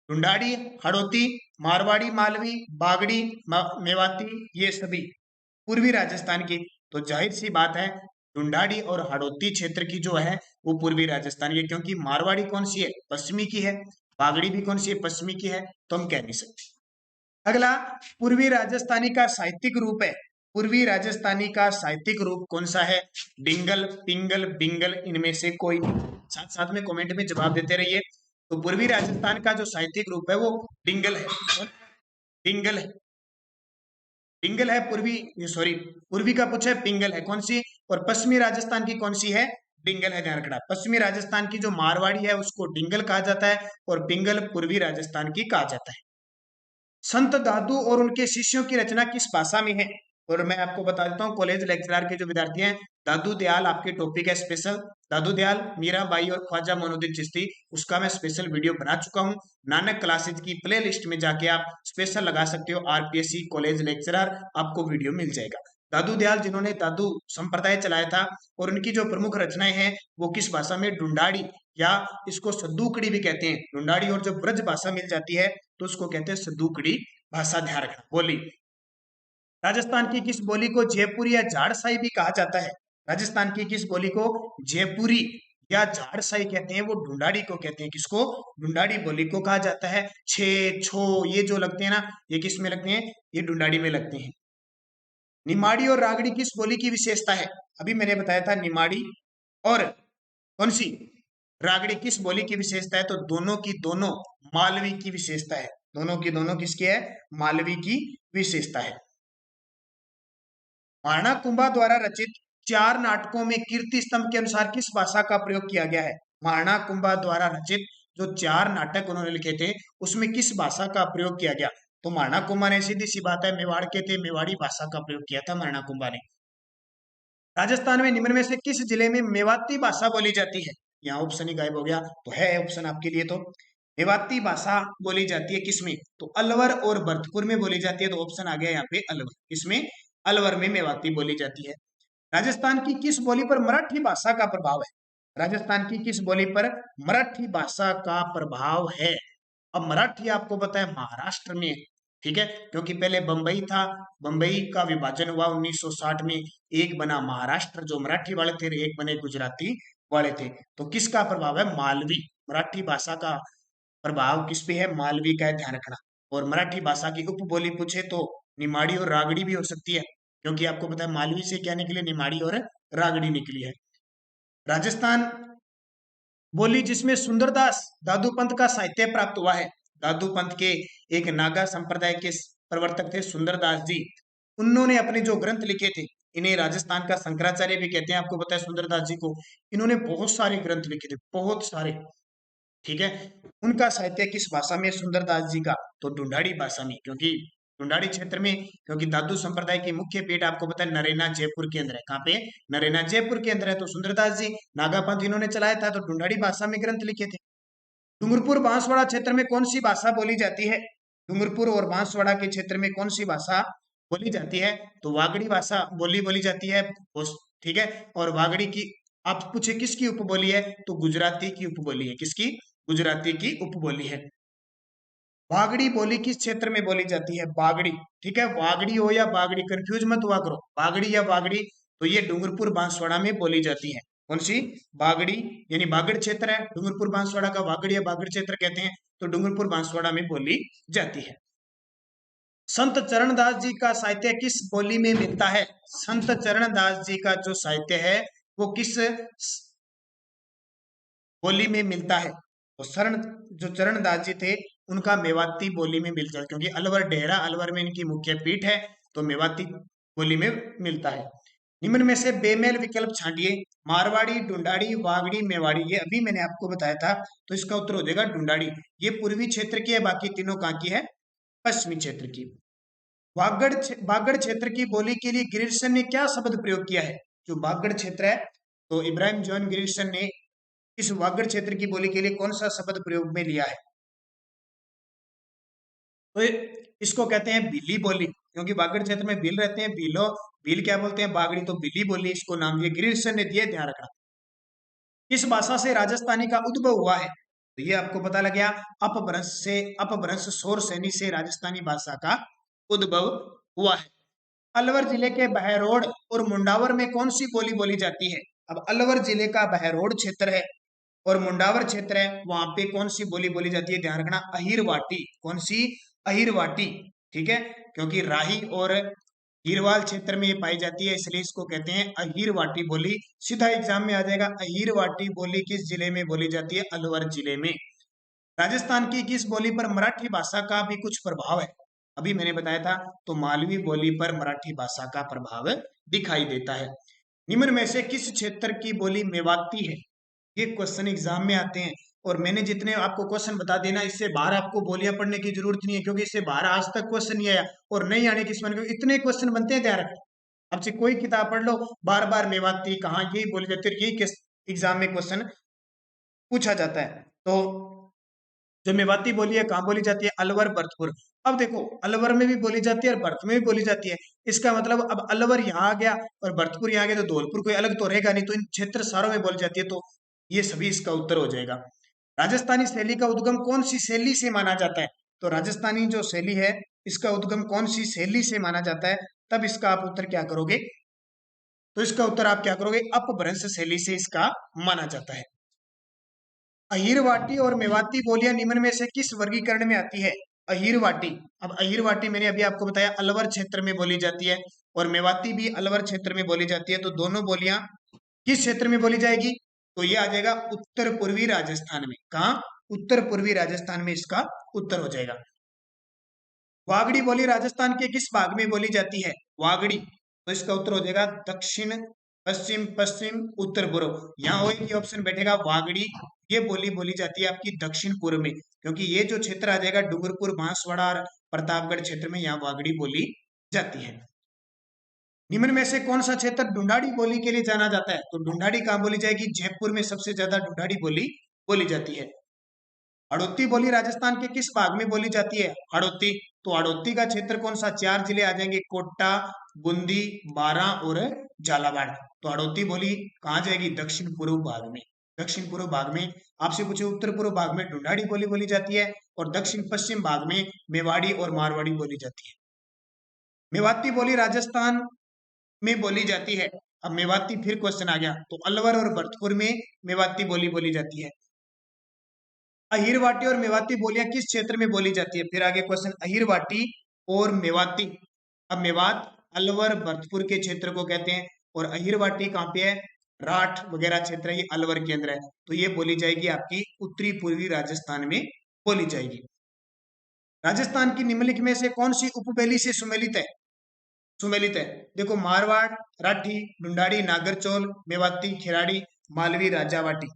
S1: ढूंढाड़ी, हड़ौती, मारवाड़ी, मालवी, बागड़ी, मेवाती, ये सभी पूर्वी राजस्थान की। तो जाहिर सी बात है ढूंढाड़ी और हड़ौती क्षेत्र की जो है वो पूर्वी राजस्थान की है, क्योंकि मारवाड़ी कौन सी है? पश्चिमी की है। बागड़ी भी कौन सी है? पश्चिमी की है। तो हम कह नहीं सकते। अगला, पूर्वी राजस्थानी का साहित्यिक रूप है। पूर्वी राजस्थानी का साहित्यिक रूप कौन सा है? डिंगल, पिंगल, बिंगल, इनमें से कोई नहीं। साथ साथ में कमेंट में जवाब देते रहिए। तो पूर्वी राजस्थान का जो साहित्यिक रूप है वो डिंगल है। डिंगल है, पिंगल है। पूर्वी, सॉरी, पूर्वी का पूछा है, पिंगल है। कौन सी? और पश्चिमी राजस्थान की कौन सी है? डिंगल है। ध्यान रखना, पश्चिमी राजस्थान की जो मारवाड़ी है उसको डिंगल कहा जाता है, और पिंगल पूर्वी राजस्थान की कहा जाता है। संत दादू और उनके शिष्यों की रचना किस भाषा में है? और मैं आपको बता देता हूँ, कॉलेज लेक्चरर के जो विद्यार्थी हैं, दादू दयाल आपके टॉपिक है स्पेशल। दादू दयाल, मीराबाई और ख्वाजा मोइनुद्दीन चिश्ती, उसका मैं स्पेशल वीडियो बना चुका हूँ। नानक क्लासेज की प्ले लिस्ट में जाके आप स्पेशल लगा सकते हो, आरपीएससी कॉलेज लेक्चरर, आपको वीडियो मिल जाएगा। दादू दयाल जिन्होंने दादू संप्रदाय चलाया था, और उनकी जो प्रमुख रचनाएं हैं वो किस भाषा में? ढूंढाड़ी, या इसको सद्दूकड़ी भी कहते हैं। ढूंढाड़ी और जो ब्रज भाषा मिल जाती है तो उसको कहते हैं सद्दूकड़ी भाषा। ध्यान रखना। बोली, राजस्थान की किस बोली को जयपुरी या झाड़साई भी कहा जाता है? राजस्थान की किस बोली को जयपुरी या झाड़साई कहते हैं? वो ढूंढाड़ी को कहते हैं। किसको? ढूंढाड़ी बोली को कहा जाता है। छे, छो, ये जो लगते हैं ना, ये किस में लगते हैं? ये ढूंढाड़ी में लगते हैं। निमाड़ी और रागड़ी किस बोली की विशेषता है? अभी मैंने बताया था निमाड़ी और कौन सी? रागड़ी किस बोली की विशेषता है? तो दोनों की दोनों मालवी की विशेषता है। दोनों की दोनों किसकी है? मालवी की विशेषता है। महाराणा कुंभा द्वारा रचित 4 नाटकों में कीर्ति स्तंभ के अनुसार किस भाषा का प्रयोग किया गया है? महाराणा कुंभा द्वारा रचित जो 4 नाटक उन्होंने लिखे थे उसमें किस भाषा का प्रयोग किया गया? तो महाराणा कुंभा ने, सीधी सी बात है, मेवाड़ के थे, मेवाड़ी भाषा का प्रयोग किया था महाराणा कुंभा ने। राजस्थान में निम्न में से किस जिले में मेवाती भाषा बोली जाती है? यहाँ ऑप्शन ही गायब हो गया, तो है ऑप्शन आपके लिए। तो मेवाती भाषा बोली जाती है किसमें? तो अलवर और भरतपुर में बोली जाती है। तो ऑप्शन आ गया यहाँ पे अलवर। किसमें? अलवर में मेवाती बोली जाती है। राजस्थान की किस बोली पर मराठी भाषा का प्रभाव है? राजस्थान की किस बोली पर मराठी भाषा का प्रभाव है? अब मराठी आपको पता है महाराष्ट्र में है, ठीक है, क्योंकि पहले बंबई था, बंबई का विभाजन हुआ 1960 में, एक बना महाराष्ट्र जो मराठी वाले थे, एक बने गुजराती वाले थे। तो किसका प्रभाव है? मालवी, मराठी भाषा का प्रभाव किस पे है? मालवी का है, ध्यान रखना। और मराठी भाषा की उपबोली पूछे तो निमाड़ी और रागड़ी भी हो सकती है, क्योंकि आपको पता है मालवी से क्या निकली? निमाड़ी और रागड़ी निकली है। राजस्थान बोली जिसमें सुंदरदास दादू पंथ का साहित्य प्राप्त हुआ है। दादू पंथ के एक नागा संप्रदाय के प्रवर्तक थे सुंदरदास जी। उन्होंने अपने जो ग्रंथ लिखे थे, इन्हें राजस्थान का शंकराचार्य भी कहते हैं, आपको पता है सुंदरदास जी को। इन्होंने बहुत सारे ग्रंथ लिखे थे, बहुत सारे, ठीक है। उनका साहित्य किस भाषा में? सुंदरदास जी का तो ढूंढाड़ी भाषा में, क्योंकि ढूंढाड़ी क्षेत्र में, क्योंकि दादू संप्रदाय की मुख्य पीठ आपको पता है नरेना जयपुर के अंदर है। कहाँ पे? नरेना जयपुर के अंदर है। तो सुंदरदास जी नागापंथ इन्होंने चलाया था, तो ढूंढाड़ी भाषा में ग्रंथ लिखे थे। डूंगरपुर बांसवाड़ा क्षेत्र में कौन सी भाषा बोली जाती है? डूंगरपुर और बांसवाड़ा के क्षेत्र में कौन सी भाषा बोली जाती है? तो वागड़ी भाषा बोली जाती है, ठीक है। और वागड़ी की आप पूछे किसकी उपबोली है? तो गुजराती की उपबोली है। किसकी? गुजराती की उपबोली है। वागड़ी बोली किस क्षेत्र में बोली जाती है? बागड़ी, ठीक है। वागड़ी हो या बागड़ी, कंफ्यूज मत हुआ करो, बागड़ी या वागड़ी। तो ये डूंगरपुर बांसवाड़ा में बोली जाती है। कौन सी? बागड़ी, यानी बागड़ क्षेत्र है डूंगरपुर बांसवाड़ा का, वागड़ी या बागड़ क्षेत्र कहते हैं। तो डूंगरपुर बांसवाड़ा में बोली जाती है। संत चरणदास जी का साहित्य किस बोली में मिलता है? संत चरणदास जी का जो साहित्य है वो किस बोली में मिलता है? तो शरण जो चरणदास जी थे उनका मेवाती बोली में मिलता है, क्योंकि अलवर डेहरा अलवर में इनकी मुख्य पीठ है, तो मेवाती बोली में मिलता है। निम्न में से बेमेल विकल्प छांटिए। मारवाड़ी, ढूंढाड़ी, वागड़ी, मेवाड़ी, ये अभी मैंने आपको बताया था, तो इसका उत्तर हो जाएगा ढूंढाड़ी। ये पूर्वी क्षेत्र की है, बाकी तीनों कहाँ की है? पश्चिमी क्षेत्र की। बागड़ क्षेत्र की बोली के लिए ग्रियर्सन ने क्या शब्द प्रयोग किया है? जो बागड़ क्षेत्र है, तो इब्राहिम जॉन ग्रियर्सन ने इस वागड़ क्षेत्र की बोली के लिए कौन सा शब्द प्रयोग में लिया है? तो इसको कहते हैं भीली बोली, क्योंकि बागड़ क्षेत्र में भील रहते हैं। भील क्या बोलते हैं? बागड़ी, तो भीली बोली इसको नाम दिया, ग्रियर्सन ने दिया, ध्यान रखना। किस भाषा से राजस्थानी का उद्भव हुआ है? तो ये आपको पता लग गया, अपभ्रंश शोर सैनी से राजस्थानी भाषा का उद्भव हुआ है। अलवर जिले के बहरोड और मुंडावर में कौन सी बोली बोली जाती है? अब अलवर जिले का बहरोड क्षेत्र है और मुंडावर क्षेत्र है, वहां पे कौन सी बोली बोली जाती है? ध्यान रखना, अहिरवाटी। कौन सी? अहिरवाटी, ठीक है। क्योंकि राही और हीरवाल क्षेत्र में ये पाई जाती है, इसलिए इसको कहते हैं अहिरवाटी बोली। सीधा एग्जाम में आ जाएगा, अहिरवाटी बोली किस जिले में बोली जाती है? अलवर जिले में। राजस्थान की किस बोली पर मराठी भाषा का भी कुछ प्रभाव है? अभी मैंने बताया था, तो मालवी बोली पर मराठी भाषा का प्रभाव दिखाई देता है। निम्न में से किस क्षेत्र की बोली मेवाती है? ये क्वेश्चन एग्जाम में आते हैं, और मैंने जितने आपको क्वेश्चन बता देना, इससे बाहर आपको बोलियां पढ़ने की जरूरत नहीं है, क्योंकि इससे बाहर आज तक क्वेश्चन नहीं आया और नहीं आने की समझ, इतने क्वेश्चन बनते हैं, ध्यान रखना। आपसे कोई किताब पढ़ लो, बार बार मेवाती कहाँ, यही बोली जाती है, यही एग्जाम में क्वेश्चन पूछा जाता है। तो जो मेवाती बोली है कहाँ बोली जाती है? अलवर, भरतपुर। अब देखो, अलवर में भी बोली जाती है और भरत में भी बोली जाती है। इसका मतलब अब अलवर यहाँ आ गया और भरतपुर यहाँ आ गया, तो धौलपुर कोई अलग तो रहेगा नहीं, तो इन क्षेत्र सारों में बोली जाती है, तो ये सभी इसका उत्तर हो जाएगा। राजस्थानी शैली का उद्गम कौन सी शैली से माना जाता है? तो राजस्थानी जो शैली है, इसका उद्गम कौन सी शैली से माना जाता है? तब इसका आप उत्तर क्या करोगे? तो इसका उत्तर आप क्या करोगे? अपभ्रंश शैली से इसका माना जाता है। अहिरवाटी और मेवाती बोलियां निम्न में से किस वर्गीकरण में आती है? अहिरवाटी, अब अहिरवाटी मैंने अभी आपको बताया अलवर क्षेत्र में बोली जाती है, और मेवाती भी अलवर क्षेत्र में बोली जाती है, तो दोनों बोलियां किस क्षेत्र में बोली जाएगी? तो ये आ जाएगा उत्तर पूर्वी राजस्थान में। कहा? उत्तर पूर्वी राजस्थान में इसका उत्तर हो जाएगा। वागड़ी बोली राजस्थान के किस भाग में बोली जाती है? वागड़ी, तो इसका उत्तर हो जाएगा दक्षिण, पश्चिम, पश्चिम, उत्तर पूर्व। यहाँ एक ही ऑप्शन बैठेगा वागड़ी। ये बोली बोली जाती है आपकी दक्षिण पूर्व में, क्योंकि ये जो क्षेत्र आ जाएगा डूंगरपुर, बांसवाड़ा और प्रतापगढ़ क्षेत्र में, यहाँ वागड़ी बोली जाती है। निम्न में से कौन सा क्षेत्र ढूंढाड़ी बोली के लिए जाना जाता है? तो ढूंढाड़ी कहाँ बोली जाएगी? जयपुर में सबसे ज्यादा ढूंढाड़ी बोली बोली जाती है। हड़ौती बोली राजस्थान के किस भाग में बोली जाती है? हड़ौती, तो हड़ौती का क्षेत्र कौन सा? 4 जिले आ जाएंगे, कोटा, बूंदी, बारां और झालावाड़। तो हड़ौती बोली कहाँ जाएगी? दक्षिण पूर्व भाग में। दक्षिण पूर्व भाग में आपसे पूछे उत्तर पूर्व भाग में ढूंढाड़ी बोली बोली जाती है और दक्षिण पश्चिम भाग में मेवाड़ी और मारवाड़ी बोली जाती है। मेवाती बोली राजस्थान में बोली जाती है। अब मेवाती फिर क्वेश्चन आ गया, तो अलवर और भरतपुर में मेवाती बोली बोली जाती है। अहिरवाटी और मेवाती बोलियां किस क्षेत्र में बोली जाती है? फिर आगे क्वेश्चन, अहिरवाटी और मेवाती। अब मेवात अलवर भरतपुर के क्षेत्र को कहते हैं और अहिरवाटी कहाँ पे है? राठ वगैरह क्षेत्र है, ये अलवर के अंदर है। तो ये बोली जाएगी आपकी उत्तरी पूर्वी राजस्थान में बोली जाएगी। राजस्थान की निम्नलिखित में से कौन सी उपबोली से सुमेलित है? सुमेलित है, देखो, मारवाड़, राठी, ढूंढाड़ी, नागरचौल, मेवाती, खिराड़ी, मालवी, राजावाटी।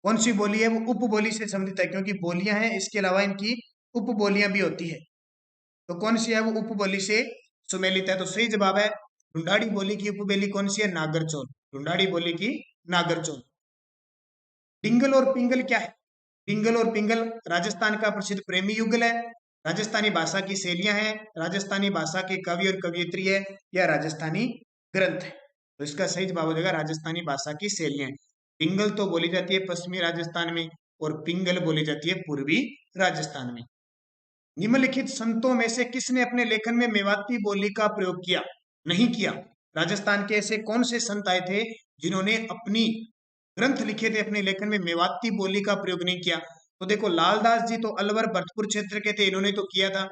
S1: कौन सी बोली है वो उपबोली से संबंधित है? क्योंकि बोलियां हैं, इसके अलावा इनकी उपबोलियां भी होती है। तो कौन सी है वो उपबोली से सुमेलित है? तो सही जवाब है ढूंढाड़ी बोली की उपबोली कौन सी है? नागरचौल। ढूंढाड़ी बोली की नागरचौल। डिंगल और पिंगल क्या है? डिंगल और पिंगल राजस्थान का प्रसिद्ध प्रेमी युगल है, राजस्थानी भाषा की शैलियां हैं, राजस्थानी भाषा के कवि और कवियत्री है, या राजस्थानी ग्रंथ है? तो इसका सही जवाब हो जाएगा राजस्थानी भाषा की शैलियां। डिंगल तो बोली जाती है पश्चिमी राजस्थान में और पिंगल बोली जाती है पूर्वी राजस्थान में। निम्नलिखित संतों में से किसने अपने लेखन में मेवाती बोली का प्रयोग किया? नहीं किया। राजस्थान के ऐसे कौन से संत आए थे जिन्होंने अपनी ग्रंथ लिखे थे, अपने लेखन में मेवाती बोली का प्रयोग नहीं किया? तो देखो, लालदास जी तो अलवर भरतपुर क्षेत्र के थे, इन्होंने तो किया था।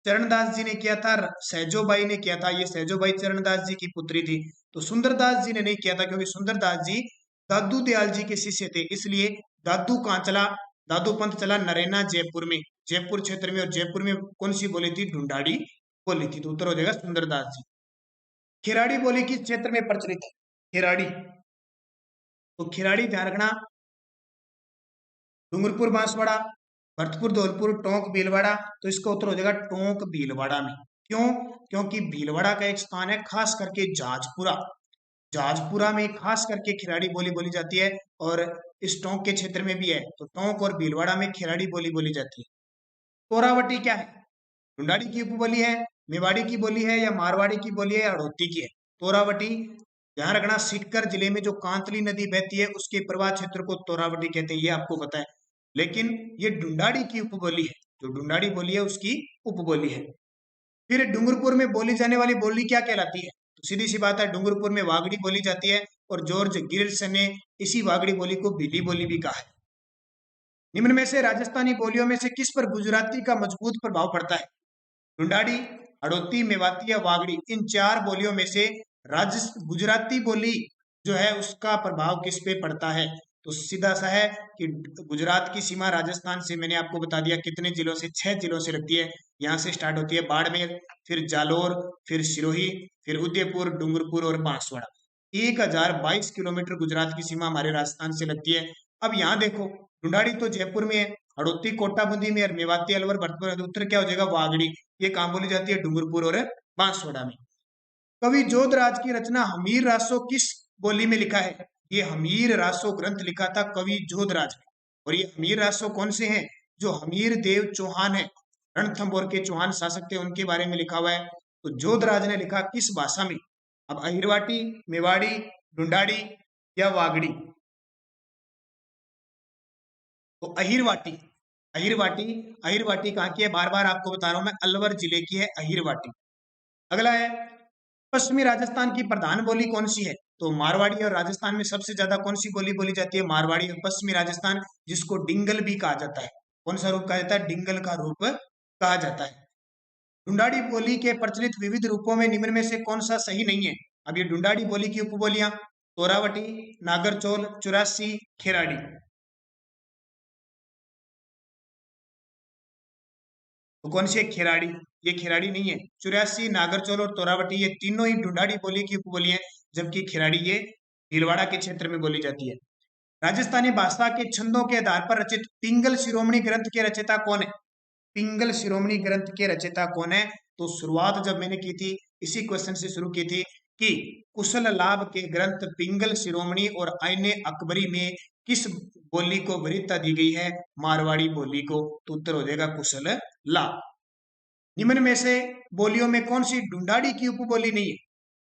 S1: चरणदास जी ने किया था, सहजोबाई ने किया था, ये सहजोबाई चरणदास जी की पुत्री थी। तो सुंदरदास जी ने नहीं किया था, क्योंकि सुंदरदास जी दादू दयाल जी के शिष्य थे। इसलिए दादू कहाँ चला? दादू पंथ चला नरेना जयपुर में, जयपुर क्षेत्र में। और जयपुर में कौन सी बोली थी? ढूंढाड़ी बोली थी। तो उत्तर हो जाएगा सुंदरदास जी। खिराड़ी बोली किस क्षेत्र में प्रचलित है? खिराड़ी, तो खिराड़ी ध्यान रखना, डूंगरपुर बांसवाड़ा, भरतपुर धौलपुर, टोंक भीलवाड़ा। तो इसका उत्तर हो जाएगा टोंक भीलवाड़ा में। क्यों? क्योंकि भीलवाड़ा का एक स्थान है खास करके जाजपुरा। जाजपुरा में खास करके खिराड़ी बोली बोली जाती है और इस टोंक के क्षेत्र में भी है। तो टोंक और भीलवाड़ा में खिराड़ी बोली बोली जाती है। तोरावटी क्या है? ढूंढाड़ी की उपबोली है, मेवाड़ी की बोली है, या मारवाड़ी की बोली है, या हड़ौती की है? तोरावटी, ध्यान रखना, सीकर जिले में जो कांतली नदी बहती है उसके प्रवाह क्षेत्र को तोरावटी कहते हैं, ये आपको पता है। लेकिन ये ढूंढाड़ी की उपबोली है, जो ढूंढाड़ी बोली है उसकी उपबोली है। फिर डूंगरपुर में बोली जाने वाली बोली क्या कहलाती है? तो सीधी सी बात है, डूंगरपुर में वागड़ी बोली जाती है और जॉर्ज गिरिल्स ने इसी वागड़ी बोली को भीली बोली भी कहा है। निम्न में से राजस्थानी बोलियों में से किस पर गुजराती का मजबूत प्रभाव पड़ता है? ढूंढाड़ी, हड़ौती, मेवाती या वागड़ी, इन चार बोलियों में से गुजराती बोली जो है उसका प्रभाव किस पे पड़ता है? तो सीधा सा है कि गुजरात की सीमा राजस्थान से, मैंने आपको बता दिया कितने जिलों से, 6 जिलों से लगती है। यहाँ से स्टार्ट होती है बाड़मेर, फिर जालोर, फिर सिरोही, फिर उदयपुर, डूंगरपुर और बांसवाड़ा। 1022 किलोमीटर गुजरात की सीमा हमारे राजस्थान से लगती है। अब यहाँ देखो, ढूंढाड़ी तो जयपुर में है, हड़ौती कोटा बूंदी में, और मेवाती अलवर भरतपुर है। तो उत्तर क्या हो जाएगा? वागड़ी। ये कहाँ बोली जाती है? डूंगरपुर और बांसवाड़ा में। कवि जोधराज की रचना हमीर रासो किस बोली में लिखा है? ये हमीर रासो ग्रंथ लिखा था कवि जोधराज ने। और ये हमीर रासो कौन से हैं? जो हमीर देव चौहान है, रणथंभौर के चौहान शासक थे, उनके बारे में लिखा हुआ है। तो जोधराज ने लिखा किस भाषा में? अब अहिरवाटी, मेवाड़ी, ढूंढाड़ी या वागड़ी? तो अहिरवाटी। अहिरवाटी, अहिरवाटी कहाँ की है? बार बार आपको बता रहा हूं मैं, अलवर जिले की है अहिरवाटी। अगला है, पश्चिमी राजस्थान की प्रधान बोली कौन सी है? तो मारवाड़ी। और राजस्थान में सबसे ज्यादा कौन सी बोली बोली जाती है? मारवाड़ी। और पश्चिमी राजस्थान, जिसको डिंगल भी कहा जाता है, कौन सा रूप कहा जाता है? डिंगल का रूप कहा जाता है। ढूंढाड़ी बोली के प्रचलित विविध रूपों में निम्न में से कौन सा सही नहीं है? अब ये ढूंढाड़ी बोली की उपबोलियां, तोरावटी, नागरचौल, चुरासी, खेराड़ी। तो कौन सी है? खिराड़ी। ये खिराड़ी नहीं है। चुरासी, नागरचौल और तोरावटी, ये तीनों ही ढूंढाड़ी बोली की उपबोली है, जबकि खिराड़ी ये भीलवाड़ा के क्षेत्र में बोली जाती है। राजस्थानी भाषा के छंदों के आधार पर रचित पिंगल शिरोमणि ग्रंथ के रचयिता कौन है? पिंगल शिरोमणि ग्रंथ के रचयिता कौन है? तो शुरुआत जब मैंने की थी, इसी क्वेश्चन से शुरू की थी कि कुशल लाभ के ग्रंथ पिंगल शिरोमणि और आईने अकबरी में किस बोली को वरीयता दी गई है? मारवाड़ी बोली को। तो उत्तर हो जाएगा कुशल लाभ। निम्न में से बोलियों में कौन सी ढूंढाड़ी की उपबोली नहीं है?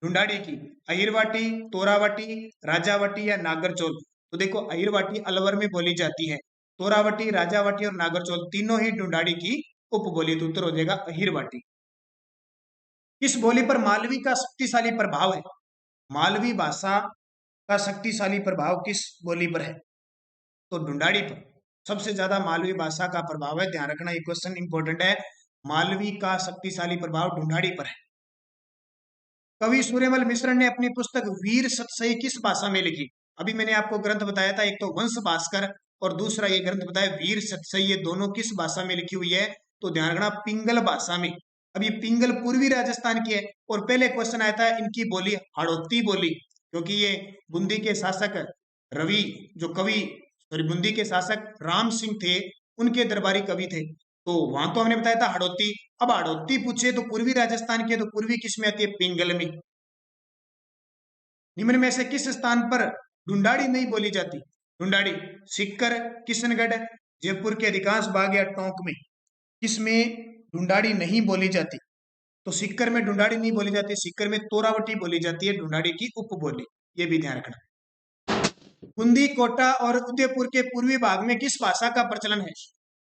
S1: ढूंढाड़ी की, अहिरवाटी, तोरावटी, राजावटी या नागरचौल। तो देखो अहिरवाटी अलवर में बोली जाती है, तोरावटी, राजावटी और नागरचौल तीनों ही ढूंढाड़ी की उपबोली। तो उत्तर हो जाएगा अहिरवाटी। किस बोली पर मालवी का शक्तिशाली प्रभाव है? मालवी भाषा का शक्तिशाली प्रभाव किस बोली पर है? तो ढूंढाड़ी पर सबसे ज्यादा मालवी भाषा का प्रभाव है। ध्यान रखना, ये क्वेश्चन इंपॉर्टेंट है। मालवी का शक्तिशाली प्रभाव ढूंढाड़ी पर है। कवि सूर्यमल मिश्र ने अपनी पुस्तक वीर सतसई किस भाषा में लिखी? अभी मैंने आपको ग्रंथ बताया था, एक तो वंश भास्कर और दूसरा ये ग्रंथ बताया वीर सतसई, ये दोनों किस भाषा में लिखी हुई है? तो ध्यान रखना, पिंगल भाषा में। अब ये पिंगल पूर्वी राजस्थान की है और पहले क्वेश्चन आया था इनकी बोली हड़ौती बोली, क्योंकि ये बूंदी के शासक रवि, जो कवि सॉरी बूंदी के शासक राम सिंह थे, उनके दरबारी कवि थे। तो वहां तो हमने बताया था हड़ौती। अब हड़ौती पूछे तो पूर्वी राजस्थान के, तो पूर्वी किस में आती है? पिंगल में। निम्न में से किस स्थान पर ढूंढाड़ी नहीं बोली जाती? ढूंढाड़ी सीकर, किशनगढ़, जयपुर के अधिकांश भाग या टोंक में किसमें ढूंढाड़ी नहीं बोली जाती? तो सीकर में ढूंढाड़ी नहीं बोली जाती, सीकर में तोरावटी बोली जाती है, ढूंढाड़ी की उपबोली। ये भी ध्यान रखना। बूंदी, कोटा और उदयपुर के पूर्वी भाग में किस भाषा का प्रचलन है?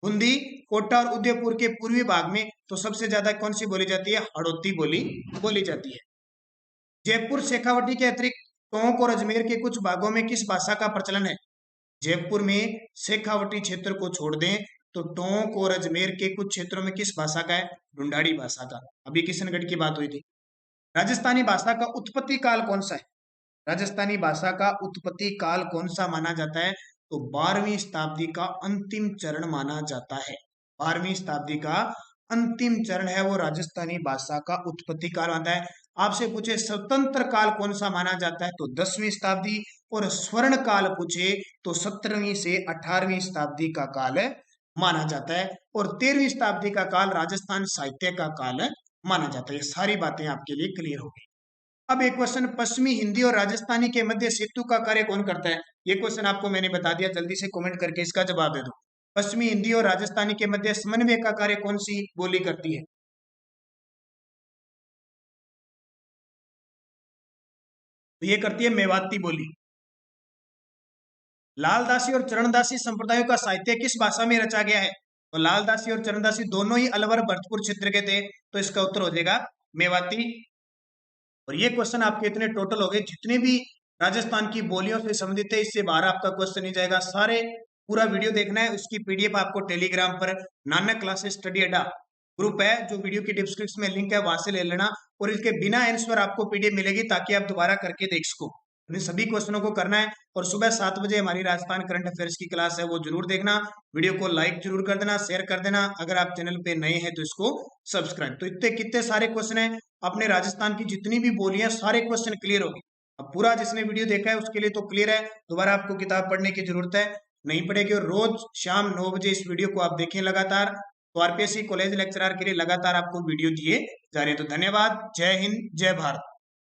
S1: बूंदी, कोटा और उदयपुर के पूर्वी भाग में तो सबसे ज्यादा कौन सी बोली जाती है? हड़ौती बोली बोली जाती है। जयपुर, शेखावटी के अतिरिक्त टोंक और अजमेर के कुछ भागों में किस भाषा का प्रचलन है? जयपुर में शेखावटी क्षेत्र को छोड़ दें तो टोंक और अजमेर के कुछ क्षेत्रों में किस भाषा का है? ढूंढाड़ी भाषा का। अभी किशनगढ़ की बात हुई थी। राजस्थानी भाषा का उत्पत्ति काल कौन सा है? राजस्थानी भाषा का उत्पत्ति काल कौन सा माना जाता है? तो 12वीं शताब्दी का अंतिम चरण माना जाता है। 12वीं शताब्दी का अंतिम चरण है वो राजस्थानी भाषा का उत्पत्ति काल मानता है। आपसे पूछे स्वतंत्र काल कौन सा माना जाता है? तो 10वीं शताब्दी। और स्वर्ण काल पूछे तो 17वीं से 18वीं शताब्दी का काल माना जाता है। और 13वीं शताब्दी का काल राजस्थान साहित्य का काल माना जाता है। ये सारी बातें आपके लिए क्लियर हो गई। अब एक क्वेश्चन, पश्चिमी हिंदी और राजस्थानी के मध्य सेतु का कार्य कौन करता है? ये क्वेश्चन आपको मैंने बता दिया, जल्दी से कमेंट करके इसका जवाब दे दो। पश्चिमी हिंदी और राजस्थानी के मध्य समन्वय का कार्य कौन सी बोली करती है? तो ये करती है मेवाती बोली। लालदासी और चरणदासी संप्रदायों का साहित्य किस भाषा में रचा गया है? तो लालदासी और चरणदासी दोनों ही अलवर भरतपुर क्षेत्र के थे, तो इसका उत्तर हो जाएगा मेवाती। और ये क्वेश्चन आपके इतने टोटल हो गए, जितने भी राजस्थान की बोलियों से संबंधित है, इससे बाहर आपका क्वेश्चन नहीं जाएगा। सारे पूरा वीडियो देखना है, उसकी पीडीएफ आपको टेलीग्राम पर नानक क्लासेस स्टडी अड्डा ग्रुप है, जो वीडियो की डिस्क्रिप्शन में लिंक है, वहां से ले लेना। और इसके बिना आंसर आपको पीडीएफ मिलेगी, ताकि आप दोबारा करके देख सको। इन सभी क्वेश्चनों को करना है। और सुबह 7 बजे हमारी राजस्थान करंट अफेयर्स की क्लास है, वो जरूर देखना। वीडियो को लाइक जरूर कर देना, शेयर कर देना। अगर आप चैनल पे नए हैं तो इसको सब्सक्राइब। तो इतने कितने सारे क्वेश्चन है, अपने राजस्थान की जितनी भी बोलियां, सारे क्वेश्चन क्लियर हो गए। अब पूरा जिसने वीडियो देखा है उसके लिए तो क्लियर है, दोबारा आपको किताब पढ़ने की जरूरत है नहीं पड़ेगी। और रोज शाम 9 बजे इस वीडियो को आप देखें लगातार। तो आरपीएससी कॉलेज लेक्चरर के लिए लगातार आपको वीडियो दिए जा रहे हैं। तो धन्यवाद। जय हिंद, जय भारत।